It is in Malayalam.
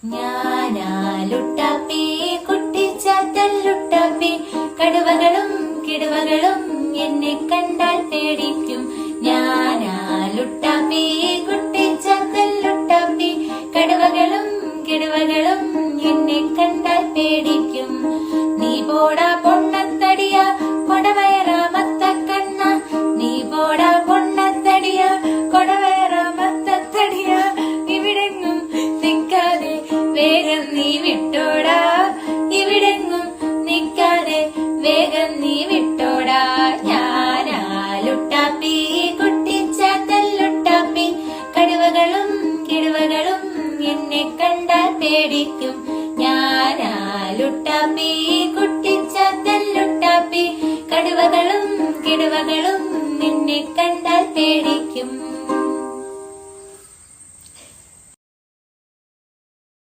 ഞാനാലുട്ടാപ്പി കുട്ടിച്ചാത്തല്ലുട്ടാപ്പി കടുവകളും കിടുവകളും എന്നെ കണ്ടാൽ പേടിക്കും. ഞാനാലുട്ടാപ്പി കുട്ടിച്ചാത്തല്ലുട്ടാപ്പി കടുവകളും കിടുവകളും എന്നെ കണ്ടാൽ പേടിക്കും. നീ പോടാ പൊണ്ണത്തടിയ കൊടവയറാമത്ത കണ്ണ, നീ പോടാ പൊണ്ണത്തടിയ കൊടവയറാമത്തടിയ, ഇവിടെങ്ങും നിക്കാതെ വേഗം നീ വിട്ടോടാ, ഇവിടെങ്ങും നിക്കാതെ വേഗം നീ വിട്ടോടാ. ഞാനാലുട്ടാപ്പി കുട്ടിച്ചാത്തല്ലുട്ടാപ്പി കടുവകളും കിടുവകളും എന്നെ കണ്ടാൽ പേടിക്കും. ഞാനാലുട്ടാപ്പി കുട്ടിച്ചാത്തല്ലുട്ടാപ്പി കടുവകളും കിടുവകളും നിന്നെ കണ്ടാൽ പേടിക്കും.